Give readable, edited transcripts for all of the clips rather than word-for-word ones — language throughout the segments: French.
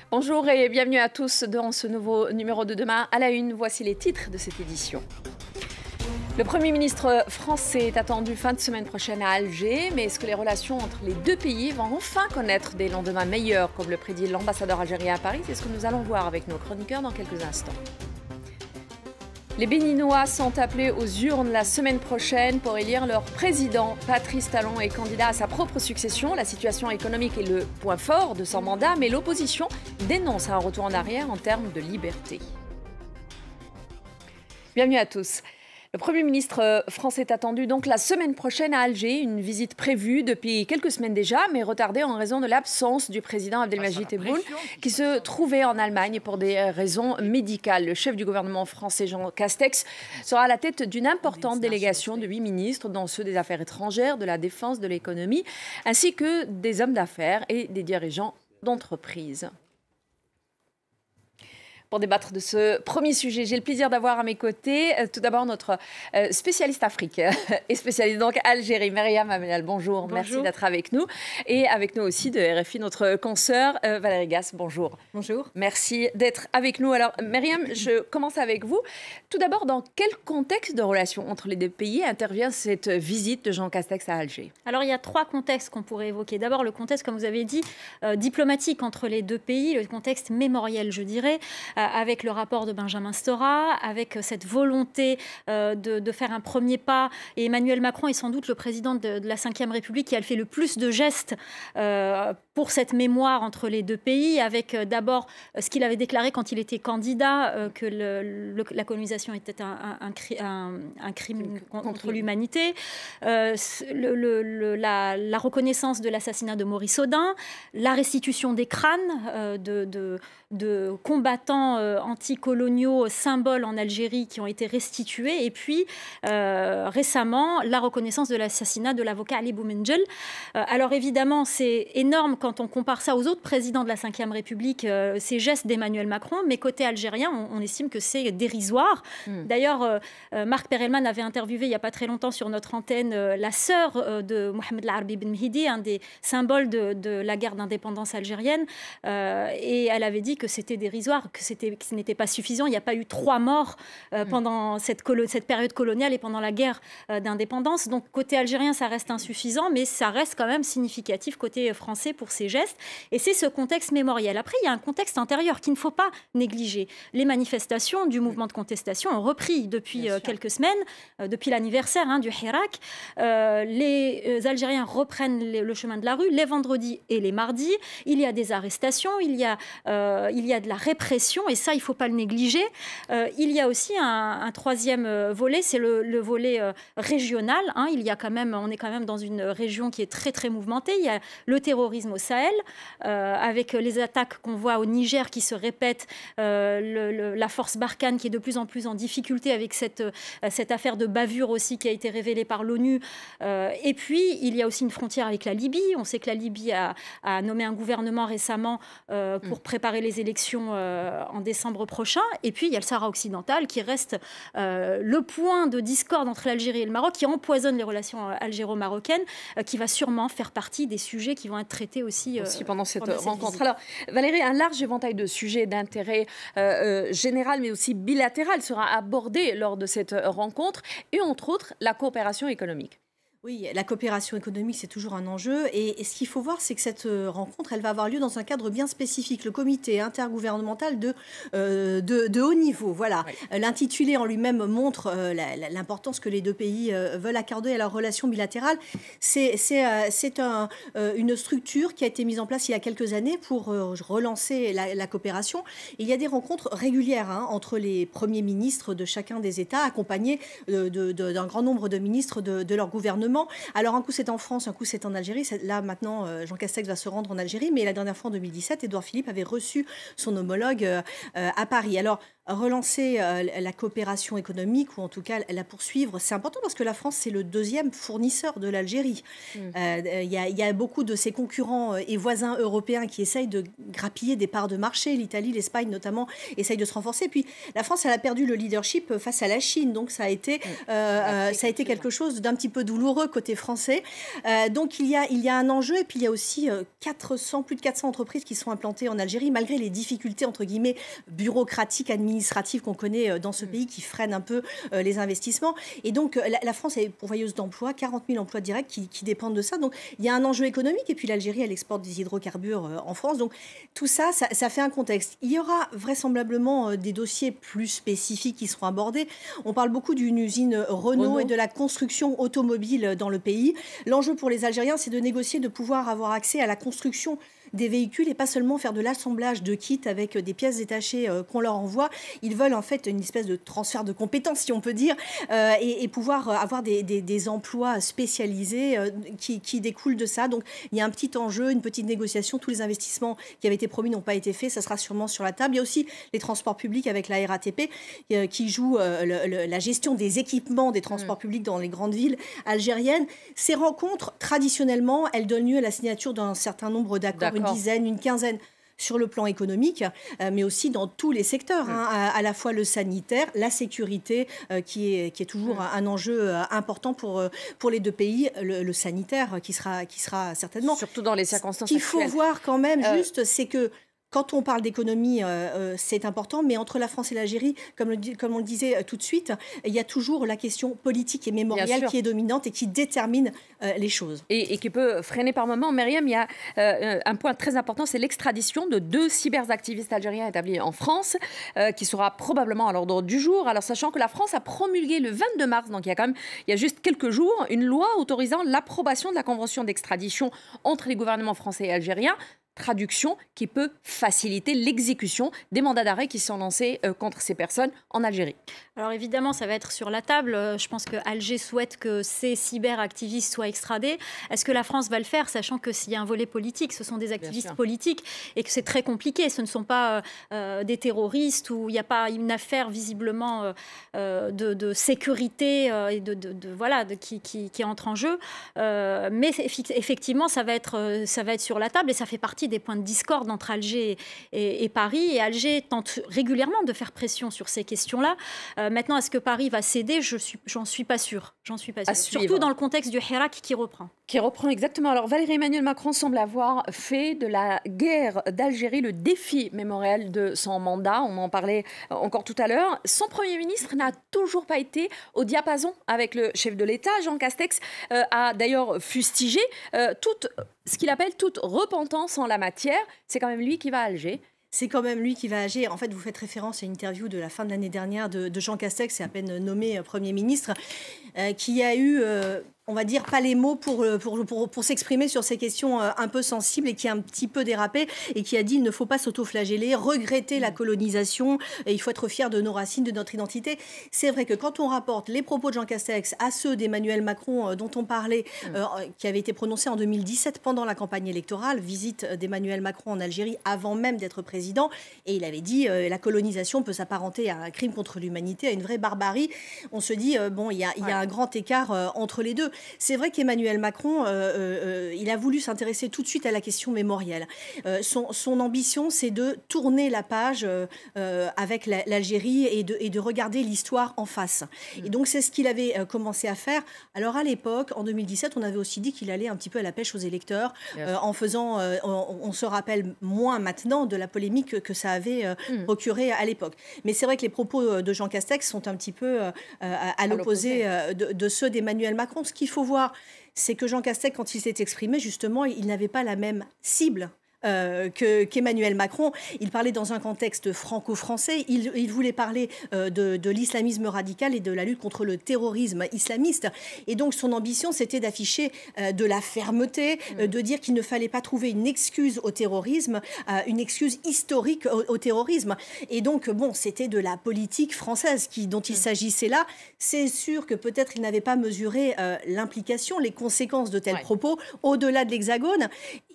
Bonjour et bienvenue à tous dans ce nouveau numéro de Demain à la une. Voici les titres de cette édition. Le Premier ministre français est attendu fin de semaine prochaine à Alger, mais est-ce que les relations entre les deux pays vont enfin connaître des lendemains meilleurs, comme le prédit l'ambassadeur algérien à Paris? C'est ce que nous allons voir avec nos chroniqueurs dans quelques instants. Les Béninois sont appelés aux urnes la semaine prochaine pour élire leur président. Patrice Talon est candidat à sa propre succession. La situation économique est le point fort de son mandat, mais l'opposition dénonce un retour en arrière en termes de liberté. Bienvenue à tous. Le Premier ministre français est attendu donc la semaine prochaine à Alger, une visite prévue depuis quelques semaines déjà, mais retardée en raison de l'absence du président Abdelmadjid Tebboune, qui se trouvait en Allemagne pour des raisons médicales. Le chef du gouvernement français, Jean Castex, sera à la tête d'une importante délégation de 8 ministres, dont ceux des Affaires étrangères, de la Défense, de l'économie, ainsi que des hommes d'affaires et des dirigeants d'entreprises. Pour débattre de ce premier sujet, j'ai le plaisir d'avoir à mes côtés tout d'abord notre spécialiste Afrique et spécialiste donc Algérie, Myriam Amenal. Bonjour, merci d'être avec nous. Et avec nous aussi de RFI, notre consoeur Valérie Gasse. Bonjour. Bonjour. Merci d'être avec nous. Alors Myriam, je commence avec vous. Tout d'abord, dans quel contexte de relation entre les deux pays intervient cette visite de Jean Castex à Alger? Alors il y a trois contextes qu'on pourrait évoquer. D'abord le contexte, comme vous avez dit, diplomatique entre les deux pays, le contexte mémoriel, je dirais, avec le rapport de Benjamin Stora, avec cette volonté de faire un premier pas. Et Emmanuel Macron est sans doute le président de la Ve République qui a fait le plus de gestes pour cette mémoire entre les deux pays, avec d'abord ce qu'il avait déclaré quand il était candidat, que la colonisation était un crime contre l'humanité, la reconnaissance de l'assassinat de Maurice Audin, la restitution des crânes de combattants anticoloniaux symboles en Algérie qui ont été restitués, et puis récemment la reconnaissance de l'assassinat de l'avocat Ali Boumendjel. Alors évidemment c'est énorme quand on compare ça aux autres présidents de la Ve République, ces gestes d'Emmanuel Macron, mais côté algérien on estime que c'est dérisoire. D'ailleurs Marc Perelman avait interviewé il n'y a pas très longtemps sur notre antenne la sœur de Mohamed El Arbi Ben Mehdi, un des symboles de la guerre d'indépendance algérienne, et elle avait dit que c'était dérisoire, que ce n'était pas suffisant. Il n'y a pas eu 3 morts pendant cette période coloniale et pendant la guerre d'indépendance. Donc côté algérien, ça reste insuffisant, mais ça reste quand même significatif côté français pour ces gestes. Et c'est ce contexte mémoriel. Après, il y a un contexte intérieur qu'il ne faut pas négliger. Les manifestations du mouvement de contestation ont repris depuis quelques semaines, depuis l'anniversaire du Hirak. Les Algériens reprennent le chemin de la rue les vendredis et les mardis. Il y a des arrestations, il y a de la répression, et ça, il ne faut pas le négliger. Il y a aussi un troisième volet, c'est le volet régional. On est quand même dans une région qui est très, très mouvementée. Il y a le terrorisme au Sahel, avec les attaques qu'on voit au Niger qui se répètent, la force Barkhane qui est de plus en plus en difficulté avec cette affaire de bavure aussi qui a été révélée par l'ONU. Et puis, il y a aussi une frontière avec la Libye. On sait que la Libye a nommé un gouvernement récemment pour préparer les élections en décembre prochain. Et puis, il y a le Sahara occidental qui reste le point de discorde entre l'Algérie et le Maroc, qui empoisonne les relations algéro-marocaines, qui va sûrement faire partie des sujets qui vont être traités aussi pendant cette rencontre. Alors, Valérie, un large éventail de sujets d'intérêt général, mais aussi bilatéral, sera abordé lors de cette rencontre, et entre autres, la coopération économique. Oui, la coopération économique, c'est toujours un enjeu. Et ce qu'il faut voir, c'est que cette rencontre, elle va avoir lieu dans un cadre bien spécifique, le comité intergouvernemental de haut niveau. Voilà. Oui. L'intitulé en lui-même montre l'importance que les deux pays veulent accorder à leur relation bilatérale. C'est une structure qui a été mise en place il y a quelques années pour relancer la coopération. Il y a des rencontres régulières entre les premiers ministres de chacun des États, accompagnés d'un grand nombre de ministres de leur gouvernement. Alors un coup c'est en France, un coup c'est en Algérie. Là maintenant Jean Castex va se rendre en Algérie, mais la dernière fois en 2017, Édouard Philippe avait reçu son homologue à Paris. Alors relancer la coopération économique, ou en tout cas la poursuivre, c'est important parce que la France, c'est le deuxième fournisseur de l'Algérie. Il y a beaucoup de ses concurrents et voisins européens qui essayent de grappiller des parts de marché. L'Italie, l'Espagne notamment, essayent de se renforcer. Puis la France, elle a perdu le leadership face à la Chine. Donc ça a été quelque chose d'un petit peu douloureux côté français. Donc il y a un enjeu. Et puis il y a aussi plus de 400 entreprises qui sont implantées en Algérie, malgré les difficultés, entre guillemets, bureaucratiques, administratives qu'on connaît dans ce pays, qui freinent un peu les investissements. Et donc, la France est pourvoyeuse d'emplois, 40 000 emplois directs qui dépendent de ça. Donc, il y a un enjeu économique. Et puis, l'Algérie, elle exporte des hydrocarbures en France. Donc, tout ça, ça fait un contexte. Il y aura vraisemblablement des dossiers plus spécifiques qui seront abordés. On parle beaucoup d'une usine Renault et de la construction automobile dans le pays. L'enjeu pour les Algériens, c'est de négocier, de pouvoir avoir accès à la construction des véhicules et pas seulement faire de l'assemblage de kits avec des pièces détachées qu'on leur envoie. Ils veulent en fait une espèce de transfert de compétences, si on peut dire, et pouvoir avoir des emplois spécialisés qui découlent de ça. Donc il y a un petit enjeu, une petite négociation. Tous les investissements qui avaient été promis n'ont pas été faits. Ça sera sûrement sur la table. Il y a aussi les transports publics avec la RATP qui joue la gestion des équipements des transports publics dans les grandes villes algériennes. Ces rencontres, traditionnellement, elles donnent lieu à la signature d'un certain nombre d'accords, une dizaine, une quinzaine, sur le plan économique, mais aussi dans tous les secteurs, à la fois le sanitaire, la sécurité, qui est toujours un enjeu important pour les deux pays, le sanitaire qui sera certainement... Surtout dans les circonstances actuelles. Ce qu'il faut voir quand même, c'est que quand on parle d'économie, c'est important, mais entre la France et l'Algérie, comme on le disait tout de suite, il y a toujours la question politique et mémorielle qui est dominante et qui détermine les choses. Et qui peut freiner par moments. Myriam, il y a un point très important, c'est l'extradition de 2 cyberactivistes algériens établis en France, qui sera probablement à l'ordre du jour. Alors, sachant que la France a promulgué le 22 mars, donc il y a juste quelques jours, une loi autorisant l'approbation de la convention d'extradition entre les gouvernements français et algériens. Traduction qui peut faciliter l'exécution des mandats d'arrêt qui sont lancés contre ces personnes en Algérie. Alors évidemment, ça va être sur la table. Je pense que Alger souhaite que ces cyberactivistes soient extradés. Est-ce que la France va le faire, sachant que s'il y a un volet politique, ce sont des activistes politiques et que c'est très compliqué. Ce ne sont pas des terroristes où il n'y a pas une affaire visiblement de sécurité et qui entre en jeu. Mais effectivement, ça va être sur la table et ça fait partie des points de discorde entre Alger et Paris. Et Alger tente régulièrement de faire pression sur ces questions-là. Maintenant, est-ce que Paris va céder? J'en suis pas sûre. Surtout dans le contexte du Hirak qui reprend. Qui reprend exactement. Alors, Emmanuel Macron semble avoir fait de la guerre d'Algérie le défi mémorial de son mandat. On en parlait encore tout à l'heure. Son Premier ministre n'a toujours pas été au diapason avec le chef de l'État. Jean Castex a d'ailleurs fustigé ce qu'il appelle toute repentance en la matière. C'est quand même lui qui va à Alger. C'est quand même lui qui va agir. En fait, vous faites référence à une interview de la fin de l'année dernière de Jean Castex, c'est à peine nommé Premier ministre, qui a eu... on va dire, pas les mots pour s'exprimer sur ces questions un peu sensibles et qui a un petit peu dérapé et qui a dit il ne faut pas s'autoflageller, regretter la colonisation et il faut être fier de nos racines, de notre identité. C'est vrai que quand on rapporte les propos de Jean Castex à ceux d'Emmanuel Macron dont on parlait, qui avaient été prononcés en 2017 pendant la campagne électorale, visite d'Emmanuel Macron en Algérie avant même d'être président, et il avait dit la colonisation peut s'apparenter à un crime contre l'humanité, à une vraie barbarie. On se dit, il y a un grand écart entre les deux. C'est vrai qu'Emmanuel Macron, il a voulu s'intéresser tout de suite à la question mémorielle. Son ambition, c'est de tourner la page avec l'Algérie et de regarder l'histoire en face. Et donc, c'est ce qu'il avait commencé à faire. Alors, à l'époque, en 2017, on avait aussi dit qu'il allait un petit peu à la pêche aux électeurs, en faisant, on se rappelle moins maintenant de la polémique que ça avait procuré à l'époque. Mais c'est vrai que les propos de Jean Castex sont un petit peu à l'opposé de ceux d'Emmanuel Macron. Ce qu'il faut voir, c'est que Jean Castex, quand il s'est exprimé, justement, il n'avait pas la même cible qu'Emmanuel Macron. Il parlait dans un contexte franco-français. Il voulait parler de l'islamisme radical et de la lutte contre le terrorisme islamiste. Et donc, son ambition, c'était d'afficher de la fermeté, de dire qu'il ne fallait pas trouver une excuse au terrorisme, une excuse historique au terrorisme. Et donc, c'était de la politique française dont il s'agissait là. C'est sûr que peut-être il n'avait pas mesuré l'implication, les conséquences de tels propos au-delà de l'Hexagone.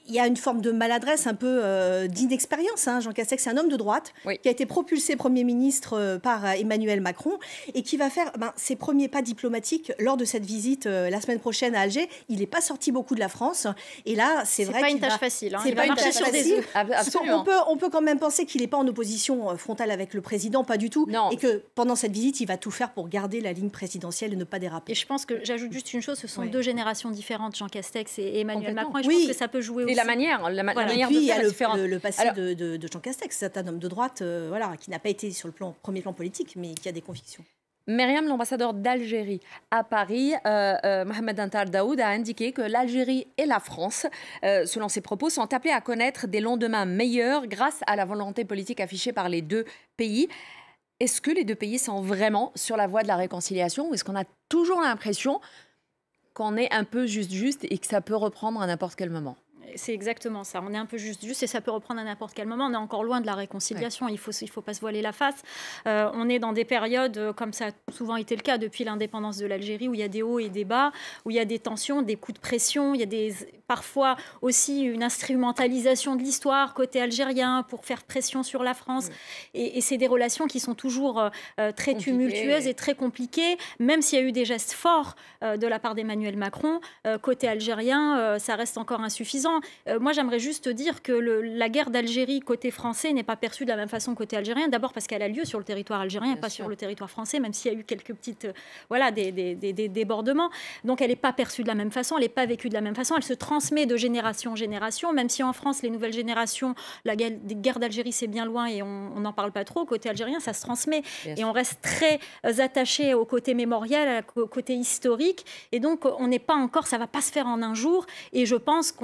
il y a une forme de maladresse, un peu d'inexpérience. Jean Castex, c'est un homme de droite qui a été propulsé Premier ministre par Emmanuel Macron et qui va faire ses premiers pas diplomatiques lors de cette visite la semaine prochaine à Alger. Il n'est pas sorti beaucoup de la France. Et là, c'est vrai pas une tâche facile. C'est pas une tâche facile. Absolument. On peut quand même penser qu'il n'est pas en opposition frontale avec le président, pas du tout. Non. Et que pendant cette visite, il va tout faire pour garder la ligne présidentielle et ne pas déraper. Et je pense que, j'ajoute juste une chose, ce sont deux générations différentes, Jean Castex et Emmanuel Macron. Et je pense que ça peut jouer aussi. Et la manière et puis, de il y a faire est différente. le passé de Jean Castex. C'est un homme de droite qui n'a pas été sur le premier plan politique, mais qui a des convictions. Myriam, l'ambassadeur d'Algérie à Paris, Mohamed Antar Daoud, a indiqué que l'Algérie et la France, selon ses propos, sont appelés à connaître des lendemains meilleurs grâce à la volonté politique affichée par les deux pays. Est-ce que les deux pays sont vraiment sur la voie de la réconciliation ou est-ce qu'on a toujours l'impression qu'on est un peu juste et que ça peut reprendre à n'importe quel moment? C'est exactement ça. On est un peu juste et ça peut reprendre à n'importe quel moment. On est encore loin de la réconciliation. Il faut pas se voiler la face. On est dans des périodes, comme ça a souvent été le cas depuis l'indépendance de l'Algérie, où il y a des hauts et des bas, où il y a des tensions, des coups de pression. Il y a parfois aussi une instrumentalisation de l'histoire côté algérien pour faire pression sur la France. Et c'est des relations qui sont toujours très tumultueuses et très compliquées, même s'il y a eu des gestes forts de la part d'Emmanuel Macron. Côté algérien, ça reste encore insuffisant. Moi, j'aimerais juste dire que la guerre d'Algérie côté français n'est pas perçue de la même façon côté algérien. D'abord parce qu'elle a lieu sur le territoire algérien et pas sur le territoire français, même s'il y a eu quelques petites des débordements. Donc, elle n'est pas perçue de la même façon, elle n'est pas vécue de la même façon. Elle se transmet de génération en génération, même si en France, les nouvelles générations, la guerre d'Algérie, c'est bien loin et on n'en parle pas trop. Côté algérien, ça se transmet. Et on reste très attaché au côté mémoriel, au côté historique. Et donc, on n'est pas encore, ça ne va pas se faire en un jour. Et je pense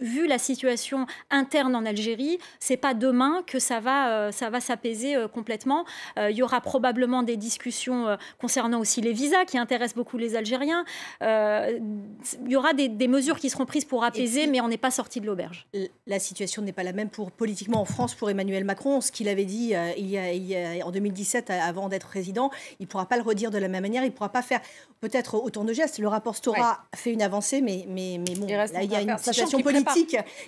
vu la situation interne en Algérie, c'est pas demain que ça va s'apaiser complètement. Il y aura probablement des discussions concernant aussi les visas qui intéressent beaucoup les Algériens. Il y aura des mesures qui seront prises pour apaiser, mais on n'est pas sorti de l'auberge. La situation n'est pas la même politiquement en France pour Emmanuel Macron. Ce qu'il avait dit en 2017, avant d'être président, il ne pourra pas le redire de la même manière. Il ne pourra pas faire peut-être autant de gestes. Le rapport Stora fait une avancée, mais bon, là, il y a une situation politique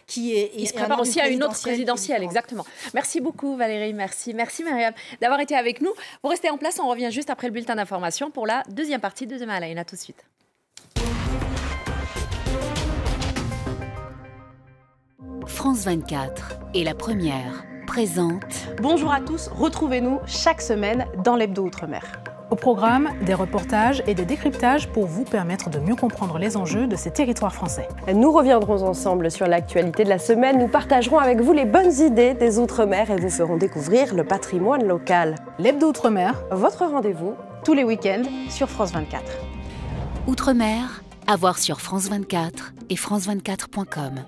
qui est... Il se prépare aussi à une autre présidentielle, exactement. Merci beaucoup Valérie, merci Myriam d'avoir été avec nous. Vous restez en place, on revient juste après le bulletin d'information pour la deuxième partie de Demain à la Une. À tout de suite. France 24 et La Première présente... Bonjour à tous, retrouvez-nous chaque semaine dans l'Hebdo Outre-mer. Au programme, des reportages et des décryptages pour vous permettre de mieux comprendre les enjeux de ces territoires français. Nous reviendrons ensemble sur l'actualité de la semaine. Nous partagerons avec vous les bonnes idées des Outre-mer et vous ferons découvrir le patrimoine local. L'Hebdo Outre-mer, votre rendez-vous tous les week-ends sur France 24. Outre-mer, à voir sur France 24 et France24.com.